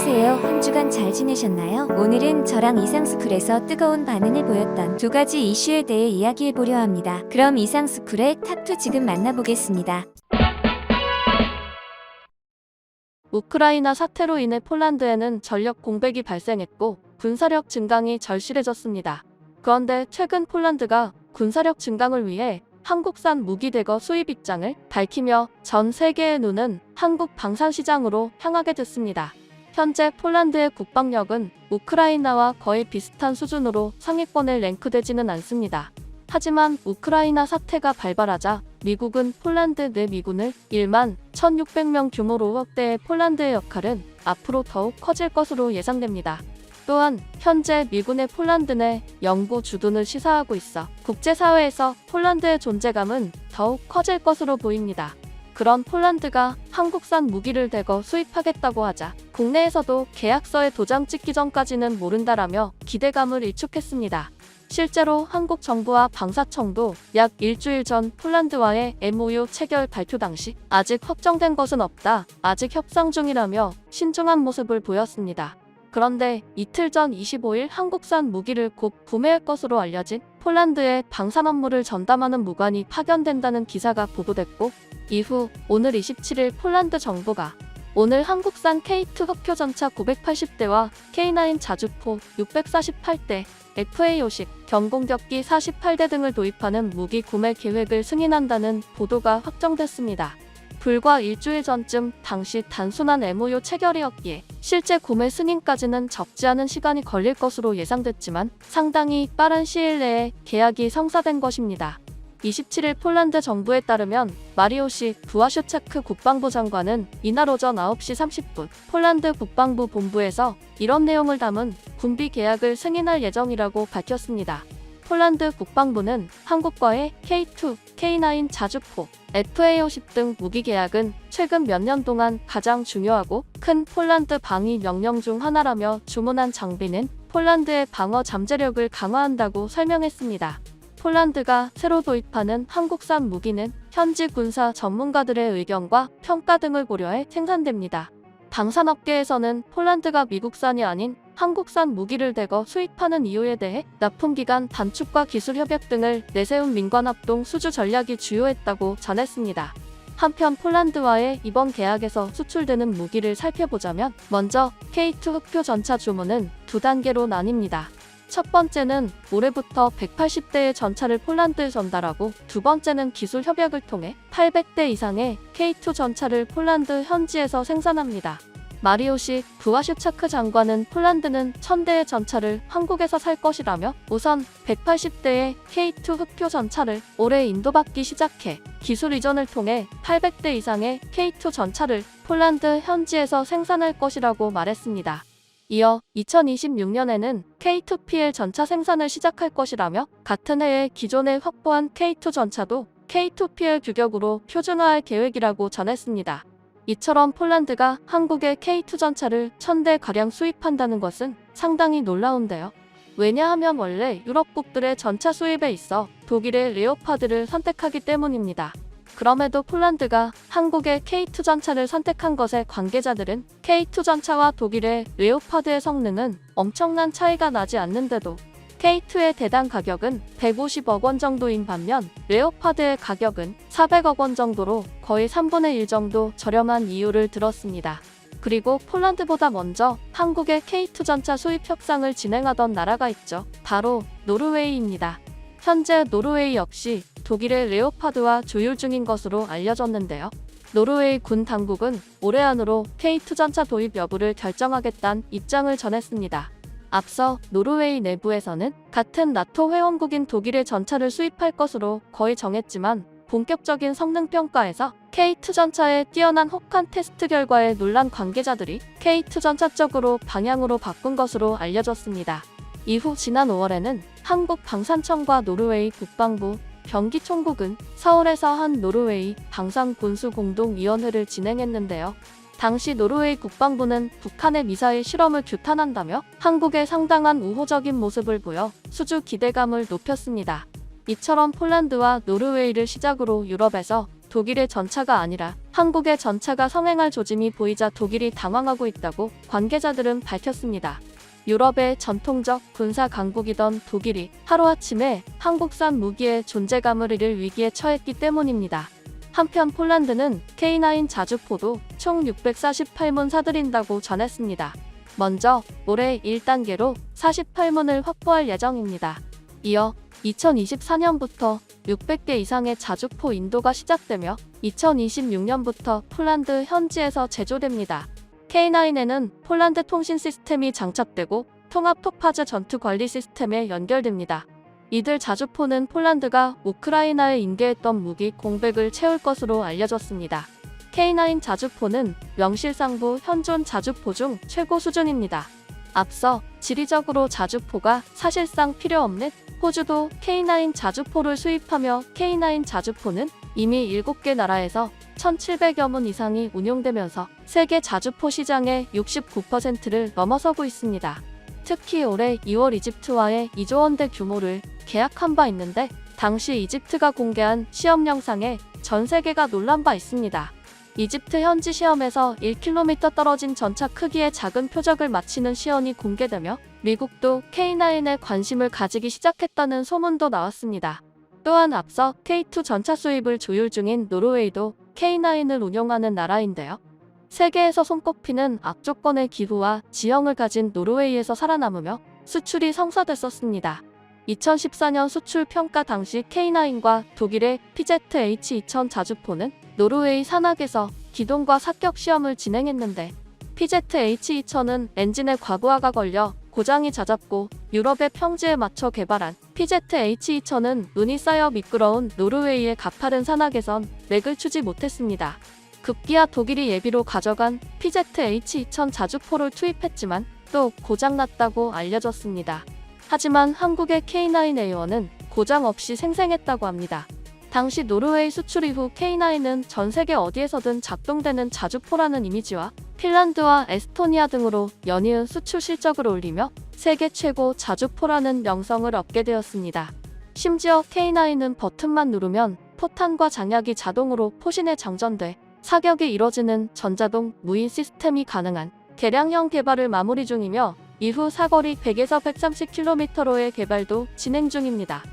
안녕하세요. 한 주간 잘 지내셨나요? 오늘은 저랑 이상스쿨에서 뜨거운 반응을 보였던 두 가지 이슈에 대해 이야기해보려 합니다. 그럼 이상스쿨의 탑2 지금 만나보겠습니다. 우크라이나 사태로 인해 폴란드에는 전력 공백이 발생했고 군사력 증강이 절실해졌습니다. 그런데 최근 폴란드가 군사력 증강을 위해 한국산 무기 대거 수입 입장을 밝히며 전 세계의 눈은 한국 방산 시장으로 향하게 됐습니다. 현재 폴란드의 국방력은 우크라이나와 거의 비슷한 수준으로 상위권에 랭크되지는 않습니다. 하지만 우크라이나 사태가 발발하자 미국은 폴란드 내 미군을 1만 1,600명 규모로 확대해 폴란드의 역할은 앞으로 더욱 커질 것으로 예상됩니다. 또한 현재 미군의 폴란드 내 영구 주둔을 시사하고 있어 국제사회에서 폴란드의 존재감은 더욱 커질 것으로 보입니다. 그런 폴란드가 한국산 무기를 대거 수입하겠다고 하자 국내에서도 계약서에 도장 찍기 전까지는 모른다라며 기대감을 일축했습니다. 실제로 한국 정부와 방사청도 약 일주일 전 폴란드와의 MOU 체결 발표 당시 아직 확정된 것은 없다, 아직 협상 중이라며 신중한 모습을 보였습니다. 그런데 이틀 전 25일 한국산 무기를 곧 구매할 것으로 알려진 폴란드에 방산 업무를 전담하는 무관이 파견된다는 기사가 보도됐고, 이후 오늘 27일 폴란드 정부가 오늘 한국산 K2 흑표 전차 980대와 K9 자주포 648대, FA50 경공격기 48대 등을 도입하는 무기 구매 계획을 승인한다는 보도가 확정됐습니다. 불과 일주일 전쯤 당시 단순한 MOU 체결이었기에 실제 구매 승인까지는 적지 않은 시간이 걸릴 것으로 예상됐지만 상당히 빠른 시일 내에 계약이 성사된 것입니다. 27일 폴란드 정부에 따르면 마리오시 부아슈체크 국방부 장관은 이날 오전 9시 30분 폴란드 국방부 본부에서 이런 내용을 담은 군비 계약을 승인할 예정이라고 밝혔습니다. 폴란드 국방부는 한국과의 K2, K9 자주포, FA50 등 무기 계약은 최근 몇 년 동안 가장 중요하고 큰 폴란드 방위 명령 중 하나라며 주문한 장비는 폴란드의 방어 잠재력을 강화한다고 설명했습니다. 폴란드가 새로 도입하는 한국산 무기는 현지 군사 전문가들의 의견과 평가 등을 고려해 생산됩니다. 방산업계에서는 폴란드가 미국산이 아닌 한국산 무기를 대거 수입하는 이유에 대해 납품기간 단축과 기술 협약 등을 내세운 민관합동 수주 전략이 주요했다고 전했습니다. 한편 폴란드와의 이번 계약에서 수출되는 무기를 살펴보자면 먼저 K2 흑표 전차 주문은 두 단계로 나뉩니다. 첫 번째는 올해부터 180대의 전차를 폴란드에 전달하고, 두 번째는 기술 협약을 통해 800대 이상의 K2 전차를 폴란드 현지에서 생산합니다. 마리오시 부아슈차크 장관은 폴란드는 1000대의 전차를 한국에서 살 것이라며 우선 180대의 K2 흑표 전차를 올해 인도받기 시작해 기술 이전을 통해 800대 이상의 K2 전차를 폴란드 현지에서 생산할 것이라고 말했습니다. 이어 2026년에는 K2PL 전차 생산을 시작할 것이라며 같은 해에 기존에 확보한 K2 전차도 K2PL 규격으로 표준화할 계획이라고 전했습니다. 이처럼 폴란드가 한국의 K2 전차를 1000대가량 수입한다는 것은 상당히 놀라운데요. 왜냐하면 원래 유럽국들의 전차 수입에 있어 독일의 레오파드를 선택하기 때문입니다. 그럼에도 폴란드가 한국의 K2 전차를 선택한 것에 관계자들은 K2 전차와 독일의 레오파드의 성능은 엄청난 차이가 나지 않는데도 K2의 대당 가격은 150억 원 정도인 반면 레오파드의 가격은 400억 원 정도로 거의 3분의 1 정도 저렴한 이유를 들었습니다. 그리고 폴란드보다 먼저 한국의 K2 전차 수입 협상을 진행하던 나라가 있죠. 바로 노르웨이입니다. 현재 노르웨이 역시 독일의 레오파드와 조율 중인 것으로 알려졌는데요. 노르웨이 군 당국은 올해 안으로 K2 전차 도입 여부를 결정하겠다는 입장을 전했습니다. 앞서 노르웨이 내부에서는 같은 나토 회원국인 독일의 전차를 수입할 것으로 거의 정했지만 본격적인 성능 평가에서 K2 전차의 뛰어난 혹한 테스트 결과에 놀란 관계자들이 K2 전차 쪽으로 방향으로 바꾼 것으로 알려졌습니다. 이후 지난 5월에는 한국 방산청과 노르웨이 국방부, 병기총국은 서울에서 한 노르웨이 방산군수공동위원회를 진행했는데요. 당시 노르웨이 국방부는 북한의 미사일 실험을 규탄한다며 한국에 상당한 우호적인 모습을 보여 수주 기대감을 높였습니다. 이처럼 폴란드와 노르웨이를 시작으로 유럽에서 독일의 전차가 아니라 한국의 전차가 성행할 조짐이 보이자 독일이 당황하고 있다고 관계자들은 밝혔습니다. 유럽의 전통적 군사 강국이던 독일이 하루아침에 한국산 무기의 존재감을 잃을 위기에 처했기 때문입니다. 한편 폴란드는 K9 자주포도 총 648문 사들인다고 전했습니다. 먼저 올해 1단계로 48문을 확보할 예정입니다. 이어 2024년부터 600개 이상의 자주포 인도가 시작되며 2026년부터 폴란드 현지에서 제조됩니다. K9에는 폴란드 통신 시스템이 장착되고 통합 토파즈 전투 관리 시스템에 연결됩니다. 이들 자주포는 폴란드가 우크라이나에 인계했던 무기 공백을 채울 것으로 알려졌습니다. K9 자주포는 명실상부 현존 자주포 중 최고 수준입니다. 앞서 지리적으로 자주포가 사실상 필요 없는 호주도 K9 자주포를 수입하며 K9 자주포는 이미 7개 나라에서 1,700여 문 이상이 운용되면서 세계 자주포 시장의 69%를 넘어서고 있습니다. 특히 올해 2월 이집트와의 2조 원대 규모를 계약한 바 있는데 당시 이집트가 공개한 시험 영상에 전 세계가 놀란 바 있습니다. 이집트 현지 시험에서 1km 떨어진 전차 크기의 작은 표적을 맞히는 시연이 공개되며 미국도 K9에 관심을 가지기 시작했다는 소문도 나왔습니다. 또한 앞서 K2 전차 수입을 조율 중인 노르웨이도 K9을 운용하는 나라인데요. 세계에서 손꼽히는 악조건의 기후와 지형을 가진 노르웨이에서 살아남으며 수출이 성사됐었습니다. 2014년 수출 평가 당시 K9과 독일의 PZH-2000 자주포는 노르웨이 산악에서 기동과 삭격 시험을 진행했는데 PZH-2000은 엔진에 과부하가 걸려 고장이 잦았고 유럽의 평지에 맞춰 개발한 PZH-2000은 눈이 쌓여 미끄러운 노르웨이의 가파른 산악에선 렉을 추지 못했습니다. 급기야 독일이 예비로 가져간 PZH-2000 자주포를 투입했지만 또 고장났다고 알려졌습니다. 하지만 한국의 K9A1은 고장 없이 생생했다고 합니다. 당시 노르웨이 수출 이후 K9은 전 세계 어디에서든 작동되는 자주포라는 이미지와 핀란드와 에스토니아 등으로 연이은 수출 실적을 올리며 세계 최고 자주포라는 명성을 얻게 되었습니다. 심지어 K9은 버튼만 누르면 포탄과 장약이 자동으로 포신에 장전돼 사격이 이뤄지는 전자동 무인 시스템이 가능한 개량형 개발을 마무리 중이며 이후 사거리 100에서 130km로의 개발도 진행 중입니다.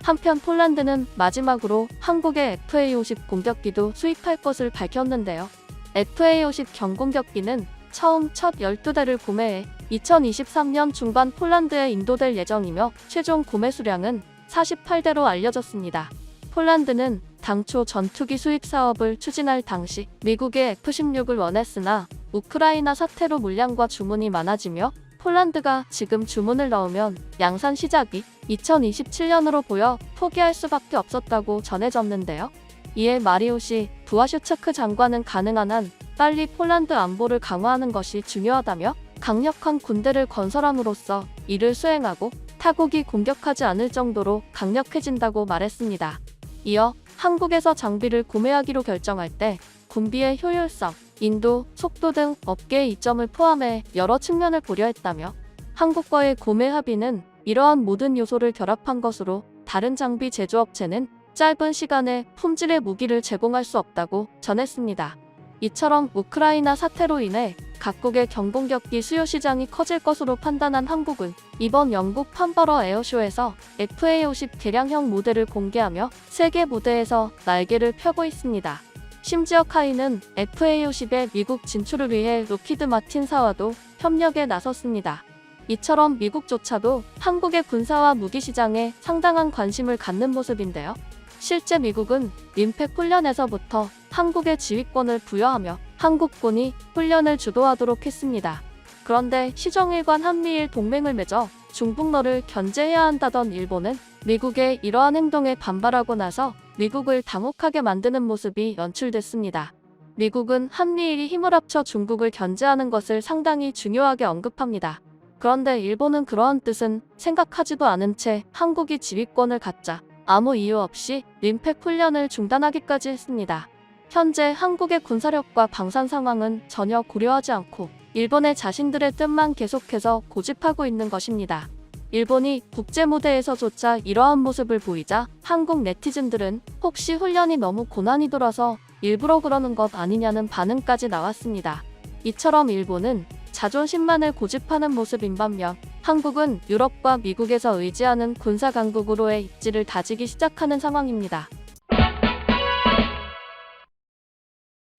한편 폴란드는 마지막으로 한국의 FA-50 공격기도 수입할 것을 밝혔는데요. FA-50 경공격기는 처음 첫 12대를 구매해 2023년 중반 폴란드에 인도될 예정이며 최종 구매 수량은 48대로 알려졌습니다. 폴란드는 당초 전투기 수입 사업을 추진할 당시 미국의 F-16을 원했으나 우크라이나 사태로 물량과 주문이 많아지며 폴란드가 지금 주문을 넣으면 양산 시작이 2027년으로 보여 포기할 수밖에 없었다고 전해졌는데요. 이에 마리우시 부아슈차크 장관은 가능한 한 빨리 폴란드 안보를 강화하는 것이 중요하다며 강력한 군대를 건설함으로써 이를 수행하고 타국이 공격하지 않을 정도로 강력해진다고 말했습니다. 이어 한국에서 장비를 구매하기로 결정할 때 군비의 효율성, 인도, 속도 등 업계의 이점을 포함해 여러 측면을 고려했다며 한국과의 구매 합의는 이러한 모든 요소를 결합한 것으로 다른 장비 제조업체는 짧은 시간에 품질의 무기를 제공할 수 없다고 전했습니다. 이처럼 우크라이나 사태로 인해 각국의 경공격기 수요 시장이 커질 것으로 판단한 한국은 이번 영국 판버러 에어쇼에서 FA-50 개량형 모델을 공개하며 세계 무대에서 날개를 펴고 있습니다. 심지어 카이는 FA-50의 미국 진출을 위해 로키드 마틴사와도 협력에 나섰습니다. 이처럼 미국조차도 한국의 군사와 무기 시장에 상당한 관심을 갖는 모습인데요. 실제 미국은 림팩 훈련에서부터 한국의 지휘권을 부여하며 한국군이 훈련을 주도하도록 했습니다. 그런데 시정일관 한미일 동맹을 맺어 중북러를 견제해야 한다던 일본은 미국의 이러한 행동에 반발하고 나서 미국을 당혹하게 만드는 모습이 연출됐습니다. 미국은 한미일이 힘을 합쳐 중국을 견제하는 것을 상당히 중요하게 언급합니다. 그런데 일본은 그러한 뜻은 생각하지도 않은 채 한국이 지휘권을 갖자 아무 이유 없이 림팩 훈련을 중단하기까지 했습니다. 현재 한국의 군사력과 방산 상황은 전혀 고려하지 않고 일본의 자신들의 뜻만 계속해서 고집하고 있는 것입니다. 일본이 국제 무대에서조차 이러한 모습을 보이자 한국 네티즌들은 혹시 훈련이 너무 고난이도라서 일부러 그러는 것 아니냐는 반응까지 나왔습니다. 이처럼 일본은 자존심만을 고집하는 모습인 반면 한국은 유럽과 미국에서 의지하는 군사 강국으로의 입지를 다지기 시작하는 상황입니다.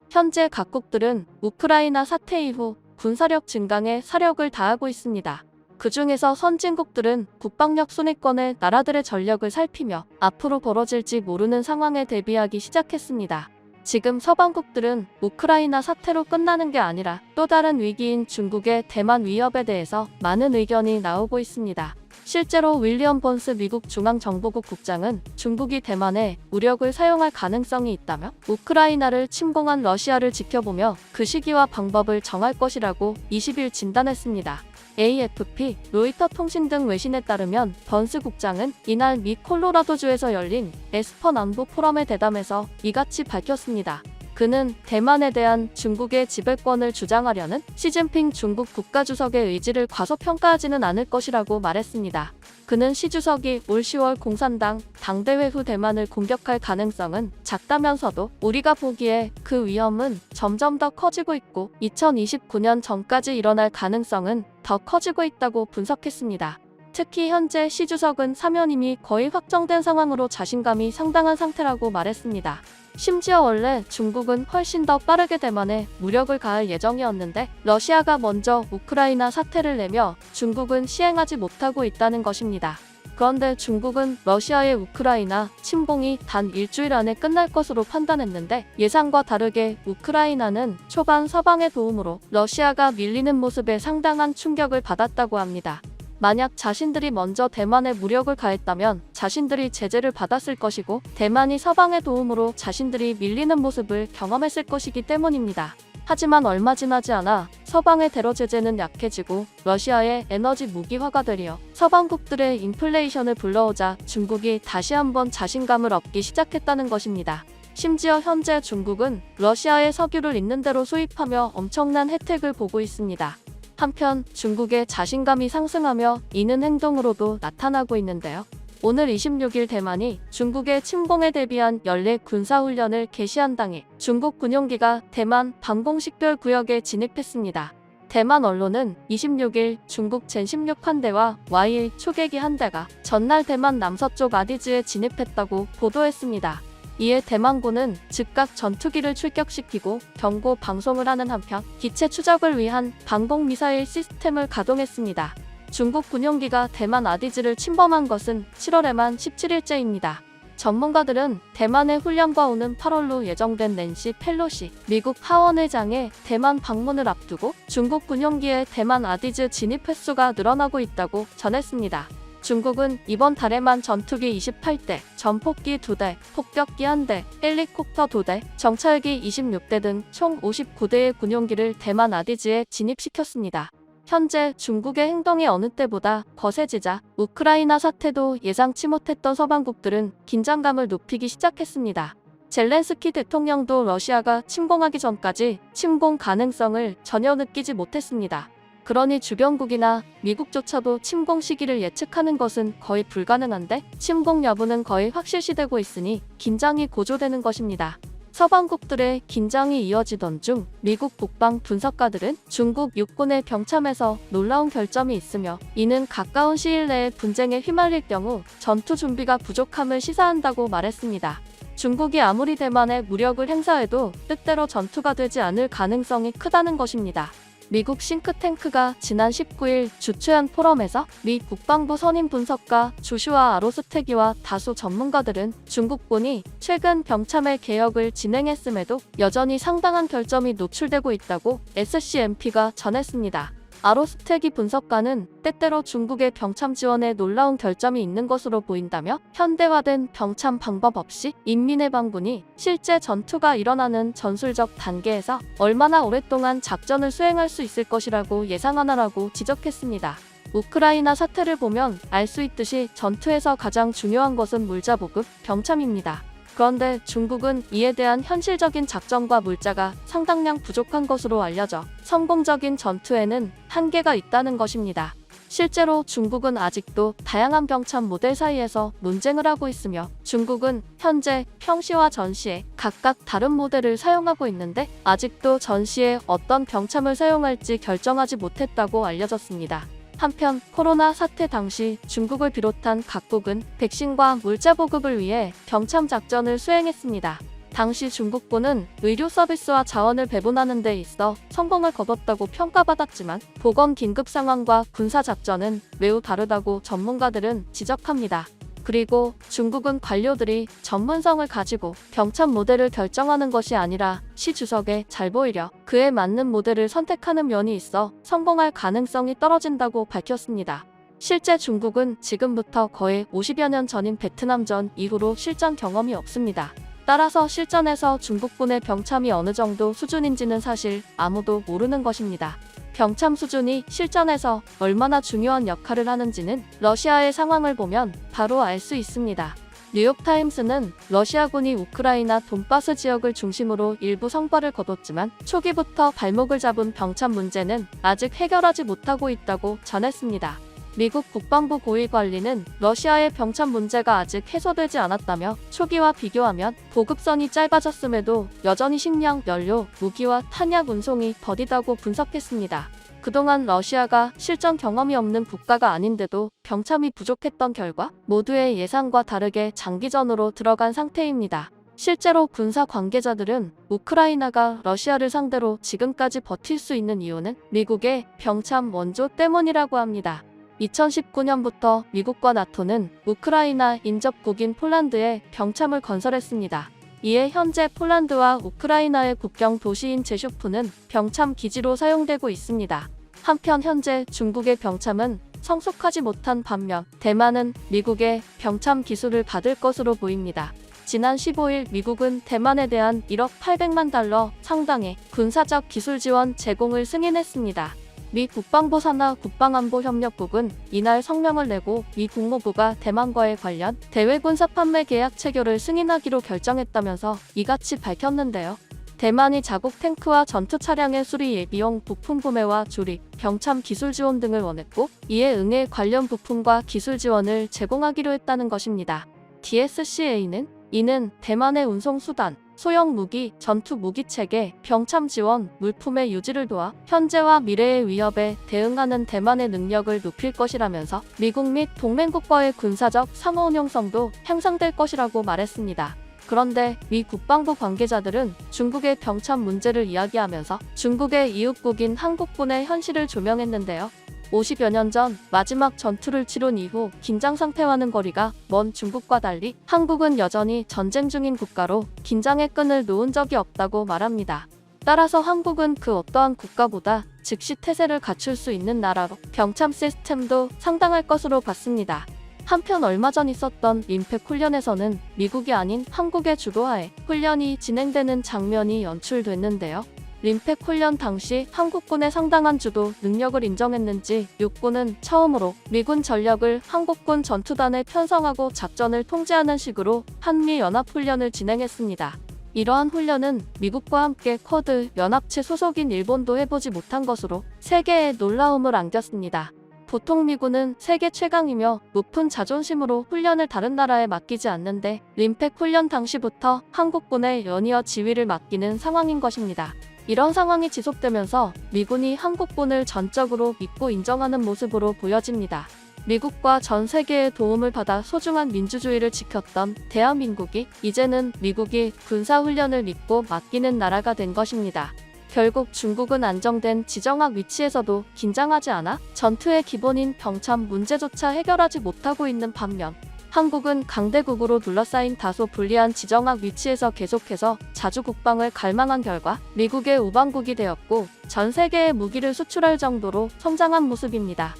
현재 각국들은 우크라이나 사태 이후 군사력 증강에 사력을 다하고 있습니다. 그 중에서 선진국들은 국방력 순위권의 나라들의 전력을 살피며 앞으로 벌어질지 모르는 상황에 대비하기 시작했습니다. 지금 서방국들은 우크라이나 사태로 끝나는 게 아니라 또 다른 위기인 중국의 대만 위협에 대해서 많은 의견이 나오고 있습니다. 실제로 윌리엄 번스 미국 중앙정보국 국장은 중국이 대만에 무력을 사용할 가능성이 있다며 우크라이나를 침공한 러시아를 지켜보며 그 시기와 방법을 정할 것이라고 20일 진단했습니다. AFP, 로이터 통신 등 외신에 따르면 번스 국장은 이날 미 콜로라도주에서 열린 에스펀 안보 포럼에 대담해서 이같이 밝혔습니다. 그는 대만에 대한 중국의 지배권을 주장하려는 시진핑 중국 국가주석의 의지를 과소평가하지는 않을 것이라고 말했습니다. 그는 시 주석이 올 10월 공산당 당대회 후 대만을 공격할 가능성은 작다면서도 우리가 보기에 그 위험은 점점 더 커지고 있고 2029년 전까지 일어날 가능성은 더 커지고 있다고 분석했습니다. 특히 현재 시 주석은 사면임이 거의 확정된 상황으로 자신감이 상당한 상태라고 말했습니다. 심지어 원래 중국은 훨씬 더 빠르게 대만에 무력을 가할 예정이었는데 러시아가 먼저 우크라이나 사태를 내며 중국은 시행하지 못하고 있다는 것입니다. 그런데 중국은 러시아의 우크라이나 침공이 단 일주일 안에 끝날 것으로 판단했는데 예상과 다르게 우크라이나는 초반 서방의 도움으로 러시아가 밀리는 모습에 상당한 충격을 받았다고 합니다. 만약 자신들이 먼저 대만에 무력을 가했다면 자신들이 제재를 받았을 것이고 대만이 서방의 도움으로 자신들이 밀리는 모습을 경험했을 것이기 때문입니다. 하지만 얼마 지나지 않아 서방의 대러 제재는 약해지고 러시아의 에너지 무기화가 되려 서방국들의 인플레이션을 불러오자 중국이 다시 한번 자신감을 얻기 시작했다는 것입니다. 심지어 현재 중국은 러시아의 석유를 있는 대로 수입하며 엄청난 혜택을 보고 있습니다. 한편 중국의 자신감이 상승하며 이는 행동으로도 나타나고 있는데요. 오늘 26일 대만이 중국의 침공에 대비한 연례 군사훈련을 개시한 당일 중국 군용기가 대만 방공식별 구역에 진입했습니다. 대만 언론은 26일 중국 젠16 함대와 Y1 초계기 한 대가 전날 대만 남서쪽 아디즈에 진입했다고 보도했습니다. 이에 대만군은 즉각 전투기를 출격시키고 경고 방송을 하는 한편 기체 추적을 위한 방공미사일 시스템을 가동했습니다. 중국 군용기가 대만 아디즈를 침범한 것은 7월에만 17일째입니다. 전문가들은 대만의 훈련과 오는 8월로 예정된 낸시 펠로시 미국 하원의장의 대만 방문을 앞두고 중국 군용기의 대만 아디즈 진입 횟수가 늘어나고 있다고 전했습니다. 중국은 이번 달에만 전투기 28대, 전폭기 2대, 폭격기 1대, 헬리콥터 2대, 정찰기 26대 등 총 59대의 군용기를 대만 아디즈에 진입시켰습니다. 현재 중국의 행동이 어느 때보다 거세지자 우크라이나 사태도 예상치 못했던 서방국들은 긴장감을 높이기 시작했습니다. 젤렌스키 대통령도 러시아가 침공하기 전까지 침공 가능성을 전혀 느끼지 못했습니다. 그러니 주변국이나 미국조차도 침공 시기를 예측하는 것은 거의 불가능한데 침공 여부는 거의 확실시되고 있으니 긴장이 고조되는 것입니다. 서방국들의 긴장이 이어지던 중 미국 국방 분석가들은 중국 육군의 병참에서 놀라운 결점이 있으며 이는 가까운 시일 내에 분쟁에 휘말릴 경우 전투 준비가 부족함을 시사한다고 말했습니다. 중국이 아무리 대만에 무력을 행사해도 뜻대로 전투가 되지 않을 가능성이 크다는 것입니다. 미국 싱크탱크가 지난 19일 주최한 포럼에서 미 국방부 선임 분석가 조슈아 아로스테기와 다수 전문가들은 중국군이 최근 병참의 개혁을 진행했음에도 여전히 상당한 결점이 노출되고 있다고 SCMP가 전했습니다. 아로스테기 분석가는 때때로 중국의 병참 지원에 놀라운 결점이 있는 것으로 보인다며 현대화된 병참 방법 없이 인민의 반군이 실제 전투가 일어나는 전술적 단계에서 얼마나 오랫동안 작전을 수행할 수 있을 것이라고 예상하나라고 지적했습니다. 우크라이나 사태를 보면 알 수 있듯이 전투에서 가장 중요한 것은 물자보급, 병참입니다. 그런데 중국은 이에 대한 현실적인 작전과 물자가 상당량 부족한 것으로 알려져 성공적인 전투에는 한계가 있다는 것입니다. 실제로 중국은 아직도 다양한 병참 모델 사이에서 논쟁을 하고 있으며 중국은 현재 평시와 전시에 각각 다른 모델을 사용하고 있는데 아직도 전시에 어떤 병참을 사용할지 결정하지 못했다고 알려졌습니다. 한편 코로나 사태 당시 중국을 비롯한 각국은 백신과 물자 보급을 위해 병참 작전을 수행했습니다. 당시 중국군은 의료 서비스와 자원을 배분하는 데 있어 성공을 거뒀다고 평가받았지만 보건 긴급 상황과 군사 작전은 매우 다르다고 전문가들은 지적합니다. 그리고 중국은 관료들이 전문성을 가지고 병참 모델을 결정하는 것이 아니라 시 주석에 잘 보이려 그에 맞는 모델을 선택하는 면이 있어 성공할 가능성이 떨어진다고 밝혔습니다. 실제 중국은 지금부터 거의 50여 년 전인 베트남전 이후로 실전 경험이 없습니다. 따라서 실전에서 중국군의 병참이 어느 정도 수준인지는 사실 아무도 모르는 것입니다. 병참 수준이 실전에서 얼마나 중요한 역할을 하는지는 러시아의 상황을 보면 바로 알 수 있습니다. 뉴욕타임스는 러시아군이 우크라이나 돈바스 지역을 중심으로 일부 성과를 거뒀지만 초기부터 발목을 잡은 병참 문제는 아직 해결하지 못하고 있다고 전했습니다. 미국 국방부 고위관리는 러시아의 병참 문제가 아직 해소되지 않았다며 초기와 비교하면 보급선이 짧아졌음에도 여전히 식량, 연료, 무기와 탄약 운송이 더디다고 분석했습니다. 그동안 러시아가 실전 경험이 없는 국가가 아닌데도 병참이 부족했던 결과 모두의 예상과 다르게 장기전으로 들어간 상태입니다. 실제로 군사 관계자들은 우크라이나가 러시아를 상대로 지금까지 버틸 수 있는 이유는 미국의 병참 원조 때문이라고 합니다. 2019년부터 미국과 나토는 우크라이나 인접국인 폴란드에 병참을 건설했습니다. 이에 현재 폴란드와 우크라이나의 국경 도시인 제쇼프는 병참 기지로 사용되고 있습니다. 한편 현재 중국의 병참은 성숙하지 못한 반면 대만은 미국의 병참 기술을 받을 것으로 보입니다. 지난 15일 미국은 대만에 대한 1억 800만 달러 상당의 군사적 기술 지원 제공을 승인했습니다. 미 국방부 산하 국방안보협력국은 이날 성명을 내고 미 국무부가 대만과의 관련 대외군사 판매 계약 체결을 승인하기로 결정했다면서 이같이 밝혔는데요. 대만이 자국 탱크와 전투 차량의 수리 예비용 부품 구매와 조립, 병참 기술 지원 등을 원했고 이에 응해 관련 부품과 기술 지원을 제공하기로 했다는 것입니다. DSCA는 이는 대만의 운송수단, 소형 무기, 전투 무기 체계, 병참 지원, 물품의 유지를 도와 현재와 미래의 위협에 대응하는 대만의 능력을 높일 것이라면서 미국 및 동맹국과의 군사적 상호 운용성도 향상될 것이라고 말했습니다. 그런데 미 국방부 관계자들은 중국의 병참 문제를 이야기하면서 중국의 이웃국인 한국군의 현실을 조명했는데요. 50여 년 전 마지막 전투를 치룬 이후 긴장 상태와는 거리가 먼 중국과 달리 한국은 여전히 전쟁 중인 국가로 긴장의 끈을 놓은 적이 없다고 말합니다. 따라서 한국은 그 어떠한 국가보다 즉시 태세를 갖출 수 있는 나라로 병참 시스템도 상당할 것으로 봤습니다. 한편 얼마 전 있었던 림팩 훈련에서는 미국이 아닌 한국의 주도하에 훈련이 진행되는 장면이 연출됐는데요. 림팩 훈련 당시 한국군의 상당한 주도 능력을 인정했는지 육군은 처음으로 미군 전력을 한국군 전투단에 편성하고 작전을 통제하는 식으로 한미 연합훈련을 진행했습니다. 이러한 훈련은 미국과 함께 쿼드 연합체 소속인 일본도 해보지 못한 것으로 세계에 놀라움을 안겼습니다. 보통 미군은 세계 최강이며 높은 자존심으로 훈련을 다른 나라에 맡기지 않는데 림팩 훈련 당시부터 한국군에 연이어 지휘를 맡기는 상황인 것입니다. 이런 상황이 지속되면서 미군이 한국군을 전적으로 믿고 인정하는 모습으로 보여집니다. 미국과 전 세계의 도움을 받아 소중한 민주주의를 지켰던 대한민국이 이제는 미국이 군사훈련을 믿고 맡기는 나라가 된 것입니다. 결국 중국은 안정된 지정학 위치에서도 긴장하지 않아 전투의 기본인 병참 문제조차 해결하지 못하고 있는 반면 한국은 강대국으로 둘러싸인 다소 불리한 지정학 위치에서 계속해서 자주 국방을 갈망한 결과 미국의 우방국이 되었고 전 세계에 무기를 수출할 정도로 성장한 모습입니다.